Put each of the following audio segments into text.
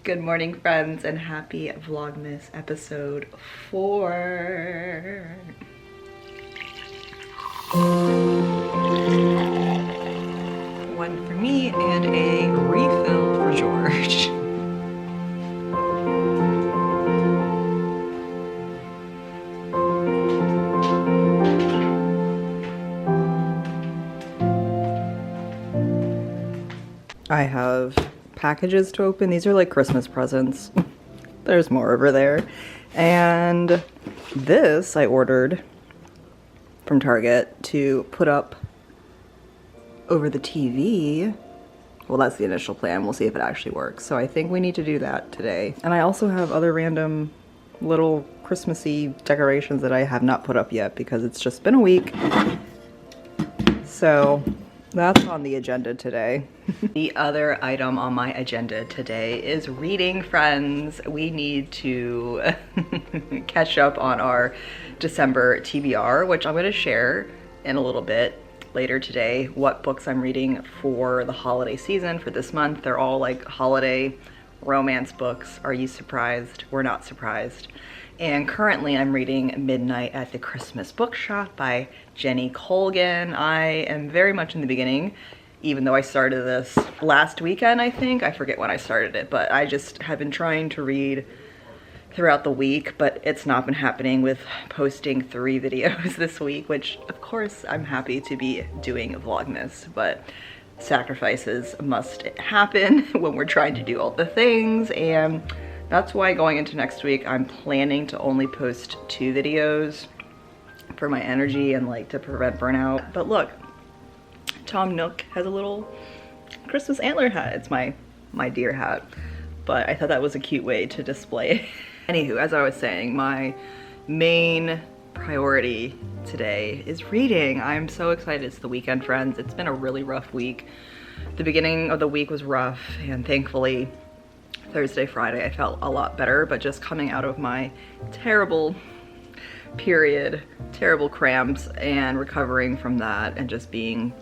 Good morning, friends, and happy Vlogmas episode 4. One for me and a refill for George. I have packages to open. These are like Christmas presents. There's more over there. And this I ordered from Target to put up over the TV. Well, that's the initial plan. We'll see if it actually works. So I think we need to do that today. And I also have other random little Christmassy decorations that I have not put up yet because it's just been a week. So that's on the agenda today. The other item on my agenda today is reading, friends. We need to catch up on our December TBR, which I'm going to share in a little bit later today, what books I'm reading for the holiday season for this month. They're all like holiday romance books. Are you surprised? We're not surprised. And currently I'm reading Midnight at the Christmas Bookshop by Jenny Colgan. I am very much in the beginning, even though I started this last weekend, I think. I forget when I started it, but I just have been trying to read throughout the week, but it's not been happening with posting 3 videos this week, which of course I'm happy to be doing Vlogmas, but sacrifices must happen when we're trying to do all the things. And that's why going into next week, I'm planning to only post 2 videos for my energy and like to prevent burnout. But look, Tom Nook has a little Christmas antler hat. It's my deer hat, but I thought that was a cute way to display it. Anywho, as I was saying, my main priority today is reading. I'm so excited. It's the weekend, friends. It's been a really rough week. The beginning of the week was rough, and thankfully Thursday, Friday, I felt a lot better, but just coming out of my terrible period, terrible cramps, and recovering from that, and just being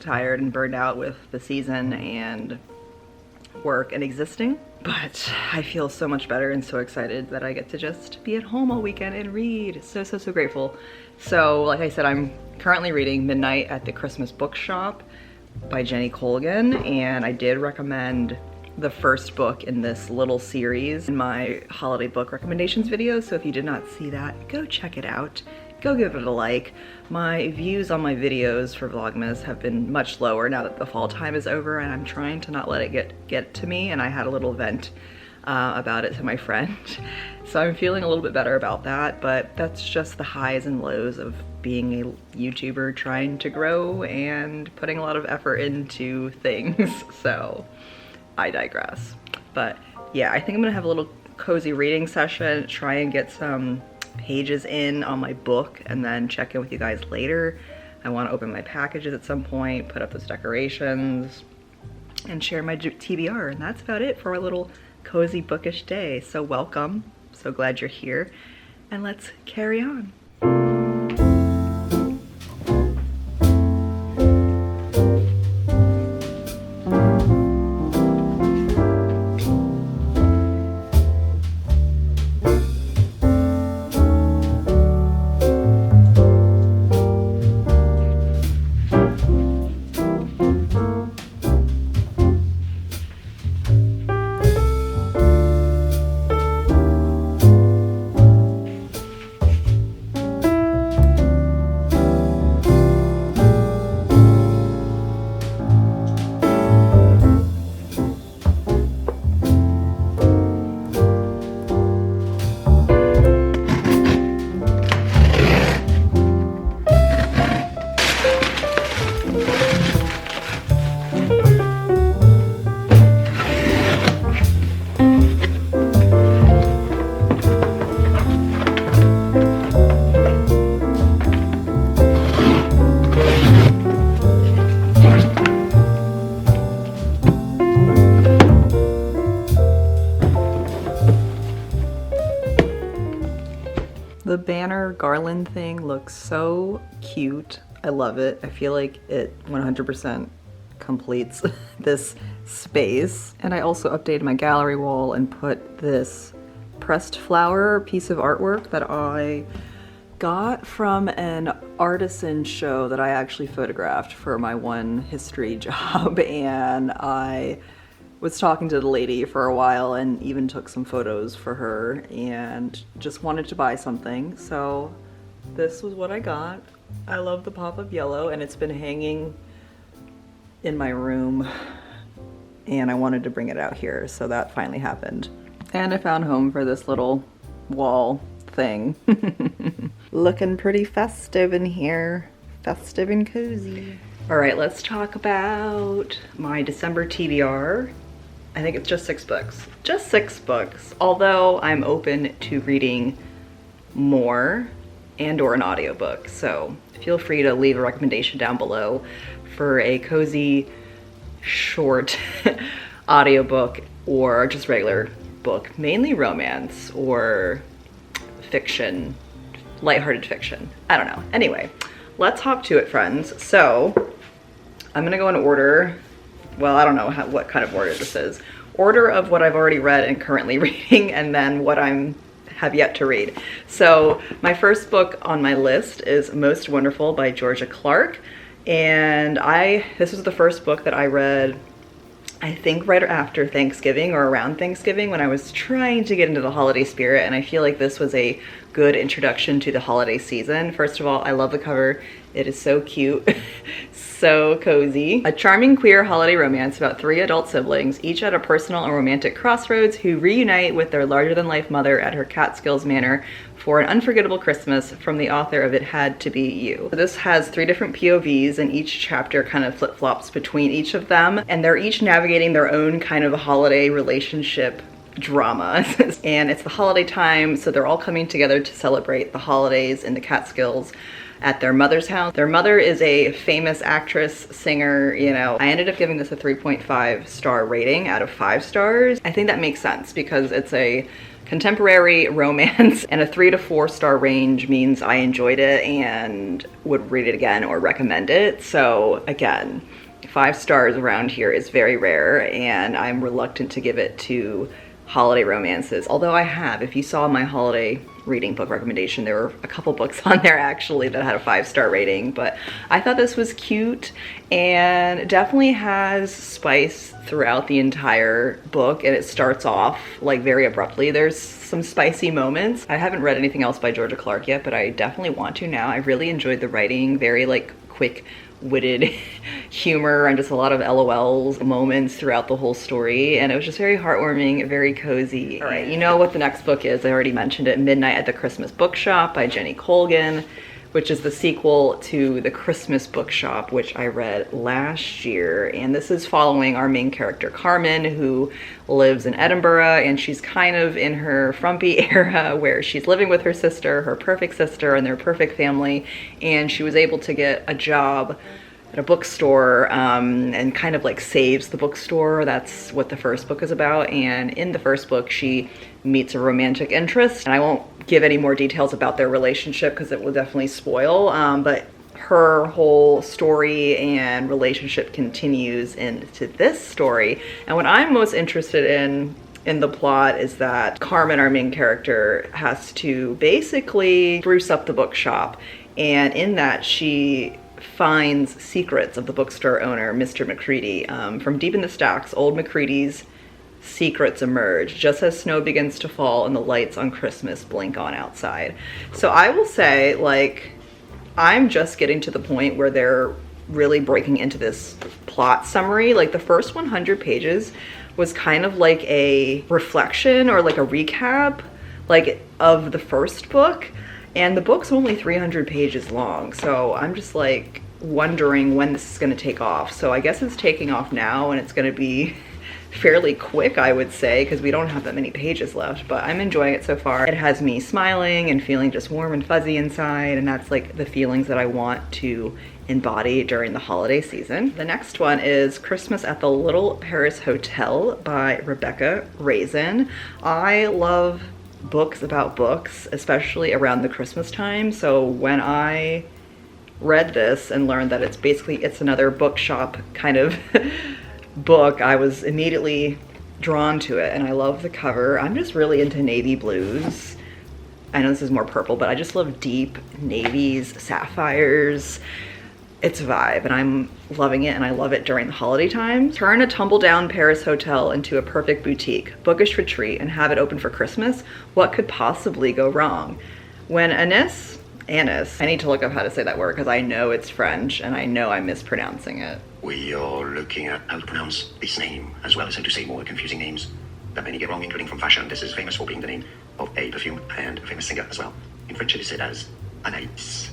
tired and burned out with the season and work and existing. But I feel so much better and so excited that I get to just be at home all weekend and read. So grateful. So like I said, I'm currently reading Midnight at the Christmas Bookshop by Jenny Colgan, and I did recommend the first book in this little series in my holiday book recommendations video. So if you did not see that, go check it out. Go give it a like. My views on my videos for Vlogmas have been much lower now that the fall time is over, and I'm trying to not let it get to me. And I had a little vent about it to my friend. So I'm feeling a little bit better about that, but that's just the highs and lows of being a YouTuber trying to grow and putting a lot of effort into things. So I digress. But yeah, I think I'm gonna have a little cozy reading session, try and get some pages in on my book, and then check in with you guys later. I want to open my packages at some point, put up those decorations, and share my TBR, and that's about it for our little cozy bookish day. So welcome, so glad you're here, and let's carry on. The banner garland thing looks so cute. I love it. I feel like it 100% completes this space. And I also updated my gallery wall and put this pressed flower piece of artwork that I got from an artisan show that I actually photographed for my one history job. And I was talking to the lady for a while and even took some photos for her and just wanted to buy something. So this was what I got. I love the pop of yellow, and it's been hanging in my room and I wanted to bring it out here, so that finally happened. And I found home for this little wall thing. Looking pretty festive in here. Festive and cozy. All right, let's talk about my December TBR. I think it's just 6 books. Just 6 books, although I'm open to reading more and or an audiobook. So feel free to leave a recommendation down below for a cozy, short audiobook or just regular book, mainly romance or fiction, lighthearted fiction. I don't know. Anyway, let's hop to it, friends. So I'm gonna go in order. Well, I don't know what kind of order this is. Order of what I've already read and currently reading, and then what have yet to read. So my first book on my list is Most Wonderful by Georgia Clark. And this was the first book that I read, I think right after Thanksgiving or around Thanksgiving, when I was trying to get into the holiday spirit, and I feel like this was a good introduction to the holiday season. First of all, I love the cover. It is so cute, so cozy. A charming queer holiday romance about 3 adult siblings, each at a personal and romantic crossroads, who reunite with their larger-than-life mother at her Catskills manor for an unforgettable Christmas, from the author of It Had to Be You. So this has 3 different POVs, and each chapter kind of flip-flops between each of them, and they're each navigating their own kind of holiday relationship drama. And it's the holiday time, so they're all coming together to celebrate the holidays in the Catskills at their mother's house. Their mother is a famous actress, singer, you know. I ended up giving this a 3.5 star rating out of 5 stars. I think that makes sense because it's a contemporary romance, and a 3 to 4 star range means I enjoyed it and would read it again or recommend it. So again, 5 stars around here is very rare, and I'm reluctant to give it to holiday romances. Although I have, if you saw my holiday reading book recommendation, there were a couple books on there actually that had a 5 star rating, but I thought this was cute and definitely has spice throughout the entire book, and it starts off like very abruptly. There's some spicy moments. I haven't read anything else by Georgia Clark yet, but I definitely want to now. I really enjoyed the writing, very like quick witted humor and just a lot of LOLs moments throughout the whole story, and it was just very heartwarming, very cozy. All right, you know what the next book is. I already mentioned it, Midnight at the Christmas Bookshop by Jenny Colgan, which is the sequel to The Christmas Bookshop, which I read last year. And this is following our main character, Carmen, who lives in Edinburgh, and she's kind of in her frumpy era where she's living with her sister, her perfect sister, and their perfect family. And she was able to get a job at a bookstore and kind of like saves the bookstore. That's what the first book is about. And in the first book, she meets a romantic interest. And I won't give any more details about their relationship because it will definitely spoil, but her whole story and relationship continues into this story. And what I'm most interested in the plot is that Carmen, our main character, has to basically spruce up the bookshop. And in that, she finds secrets of the bookstore owner, Mr. McCready. From deep in the stacks, old McCready's secrets emerge just as snow begins to fall and the lights on Christmas blink on outside. So I will say, like, I'm just getting to the point where they're really breaking into this plot summary. Like the first 100 pages was kind of like a reflection or like a recap like of the first book, and the book's only 300 pages long. So I'm just like wondering when this is going to take off. So I guess it's taking off now, and it's going to be fairly quick, I would say, because we don't have that many pages left, but I'm enjoying it so far. It has me smiling and feeling just warm and fuzzy inside, and that's like the feelings that I want to embody during the holiday season. The next one is Christmas at the Little Paris Hotel by Rebecca Raisin. I love books about books, especially around the Christmas time. So when I read this and learned that it's another bookshop kind of book, I was immediately drawn to it, and I love the cover. I'm just really into navy blues. I know this is more purple, but I just love deep navies, sapphires. It's a vibe, and I'm loving it, and I love it during the holiday times. Turn a tumble-down Paris hotel into a perfect boutique, bookish retreat, and have it open for Christmas. What could possibly go wrong? When Annis, I need to look up how to say that word because I know it's French, and I know I'm mispronouncing it. We are looking at how to pronounce this name, as well as how to say more confusing names that many get wrong, including from fashion. This is famous for being the name of a perfume and a famous singer as well. In French, it is said as Anaïs.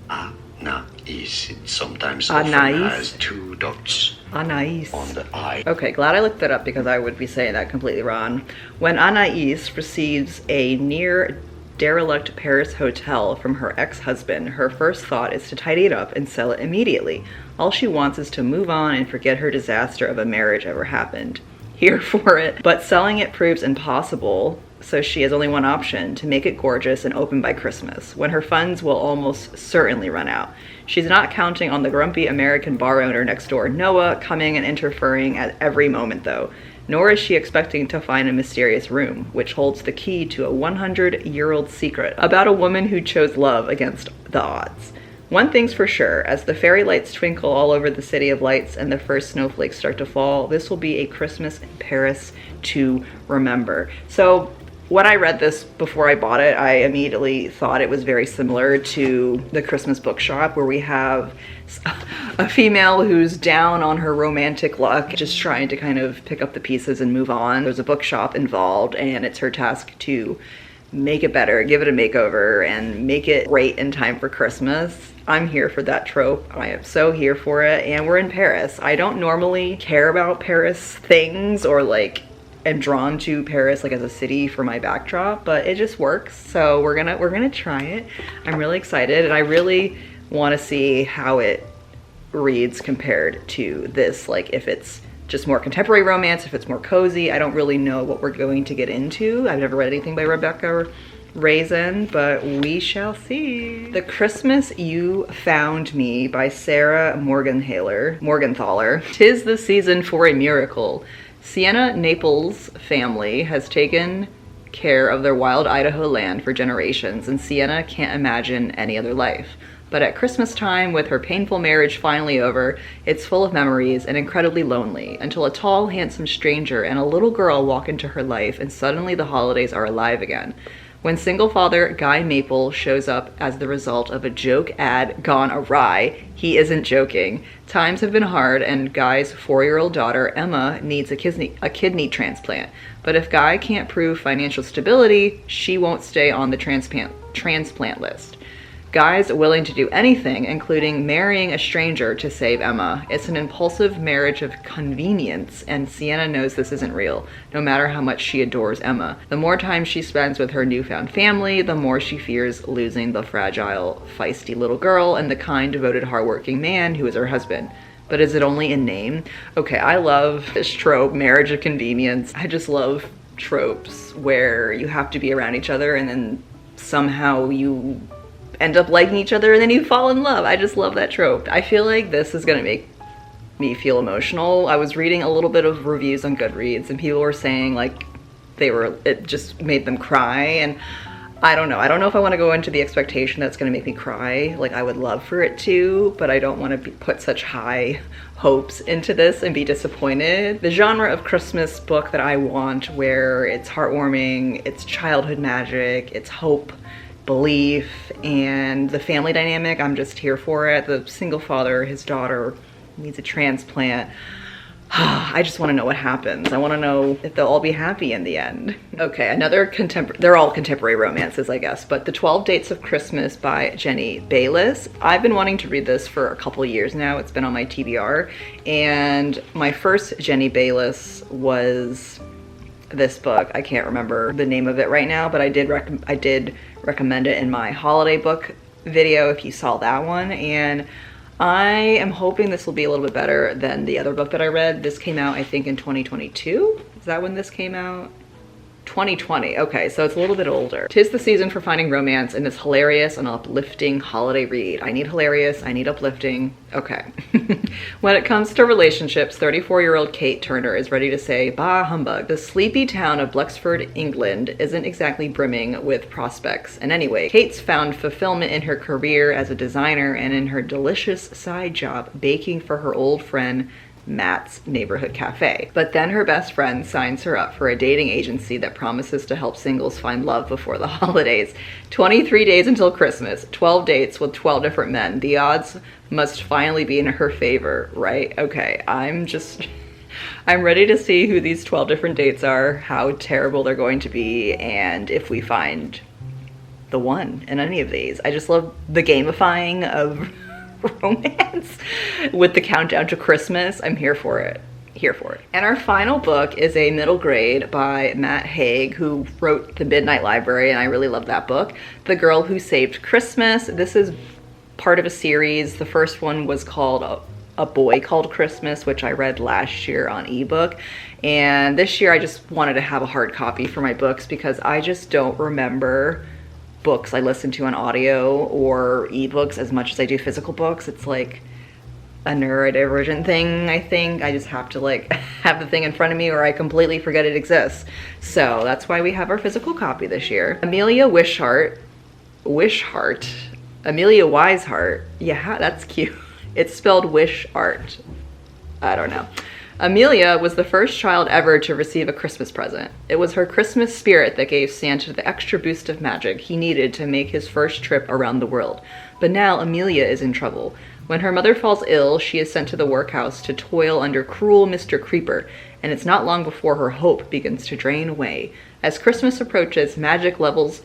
Anaïs. It sometimes often has 2 dots Anaïs on the I. Okay, glad I looked that up because I would be saying that completely wrong. When Anaïs receives a near derelict Paris hotel from her ex-husband, her first thought is to tidy it up and sell it immediately. All she wants is to move on and forget her disaster of a marriage ever happened. Here for it. But selling it proves impossible, so she has only one option: to make it gorgeous and open by Christmas, when her funds will almost certainly run out. She's not counting on the grumpy American bar owner next door, Noah, coming and interfering at every moment though. Nor is she expecting to find a mysterious room, which holds the key to a 100-year-old secret about a woman who chose love against the odds. One thing's for sure, as the fairy lights twinkle all over the city of lights and the first snowflakes start to fall, this will be a Christmas in Paris to remember. So when I read this before I bought it, I immediately thought it was very similar to the Christmas bookshop, where we have a female who's down on her romantic luck, just trying to kind of pick up the pieces and move on. There's a bookshop involved, and it's her task to make it better, give it a makeover, and make it great in time for Christmas. I'm here for that trope. I am so here for it, and we're in Paris. I don't normally care about Paris things or like am drawn to Paris like as a city for my backdrop, but it just works. So we're gonna try it. I'm really excited, and I really want to see how it reads compared to this, like if it's just more contemporary romance, if it's more cozy. I don't really know what we're going to get into. I've never read anything by Rebecca Raisin, but we shall see. The Christmas You Found Me by Sarah Morgenthaler. 'Tis the season for a miracle. Sienna Naples' family has taken care of their wild Idaho land for generations, and Sienna can't imagine any other life. But at Christmas time, with her painful marriage finally over, it's full of memories and incredibly lonely, until a tall, handsome stranger and a little girl walk into her life, and suddenly the holidays are alive again. When single father Guy Maple shows up as the result of a joke ad gone awry, he isn't joking. Times have been hard, and Guy's 4-year-old daughter Emma needs a kidney transplant. But if Guy can't prove financial stability, she won't stay on the transplant list. Guy's willing to do anything, including marrying a stranger to save Emma. It's an impulsive marriage of convenience, and Sienna knows this isn't real, no matter how much she adores Emma. The more time she spends with her newfound family, the more she fears losing the fragile, feisty little girl and the kind, devoted, hardworking man who is her husband. But is it only in name? Okay, I love this trope, marriage of convenience. I just love tropes where you have to be around each other and then somehow you end up liking each other and then you fall in love. I just love that trope. I feel like this is gonna make me feel emotional. I was reading a little bit of reviews on Goodreads, and people were saying like it just made them cry, and I don't know. I don't know if I want to go into the expectation that's gonna make me cry. Like, I would love for it to, but I don't want to put such high hopes into this and be disappointed. The genre of Christmas book that I want, where it's heartwarming, it's childhood magic, it's hope, belief, and the family dynamic, I'm just here for it. The single father, his daughter needs a transplant. I just want to know what happens. I want to know if they'll all be happy in the end. Okay, another they're all contemporary romances, I guess, but The 12 Dates of Christmas by Jenny Bayliss. I've been wanting to read this for a couple of years now. It's been on my TBR, and my first Jenny Bayliss was this book. I can't remember the name of it right now, but I did recommend it in my holiday book video if you saw that one, and I am hoping this will be a little bit better than the other book that I read. This came out, I think, in 2022. Is that when this came out? 2020. Okay, so it's a little bit older. 'Tis the season for finding romance in this hilarious and uplifting holiday read. I need hilarious, I need uplifting. Okay. When it comes to relationships, 34-year-old Kate Turner is ready to say, bah humbug. The sleepy town of Blexford, England isn't exactly brimming with prospects. And anyway, Kate's found fulfillment in her career as a designer and in her delicious side job baking for her old friend Matt's neighborhood cafe. But then her best friend signs her up for a dating agency that promises to help singles find love before the holidays. 23 days until Christmas, 12 dates with 12 different men. The odds must finally be in her favor, right? Okay, I'm ready to see who these 12 different dates are, how terrible they're going to be, and if we find the one in any of these. I just love the gamifying of romance with the countdown to Christmas. I'm here for it. Here for it. And our final book is a middle grade by Matt Haig, who wrote The Midnight Library, and I really love that book. The Girl Who Saved Christmas. This is part of a series. The first one was called A Boy Called Christmas, which I read last year on ebook. And this year I just wanted to have a hard copy for my books because I just don't remember books I listen to on audio or ebooks as much as I do physical books. It's like a neurodivergent thing, I think. I just have to like have the thing in front of me or I completely forget it exists. So that's why we have our physical copy this year. Amelia Wishart, Amelia Wisehart. Yeah, that's cute. It's spelled Wishart. I don't know. Amelia was the first child ever to receive a Christmas present. It was her Christmas spirit that gave Santa the extra boost of magic he needed to make his first trip around the world. But now Amelia is in trouble. When her mother falls ill, she is sent to the workhouse to toil under cruel Mr. Creeper, and it's not long before her hope begins to drain away. As Christmas approaches, magic levels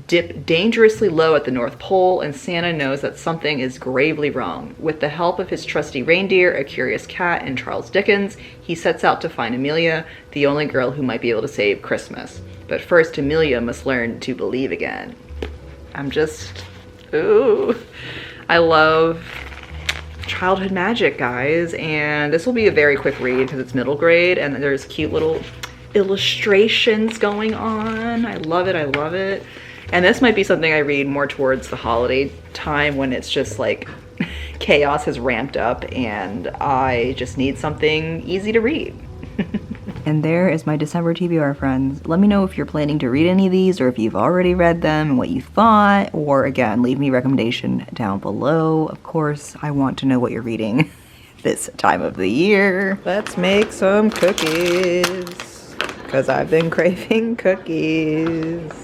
dip dangerously low at the North Pole, and Santa knows that something is gravely wrong. With the help of his trusty reindeer, a curious cat, and Charles Dickens, he sets out to find Amelia, the only girl who might be able to save Christmas. But first, Amelia must learn to believe again. Ooh. I love childhood magic, guys, and this will be a very quick read because it's middle grade, and there's cute little illustrations going on. I love it, I love it. And this might be something I read more towards the holiday time when it's just like chaos has ramped up and I just need something easy to read. And there is my December TBR, friends. Let me know if you're planning to read any of these or if you've already read them and what you thought, or again, leave me a recommendation down below. Of course, I want to know what you're reading this time of the year. Let's make some cookies because I've been craving cookies.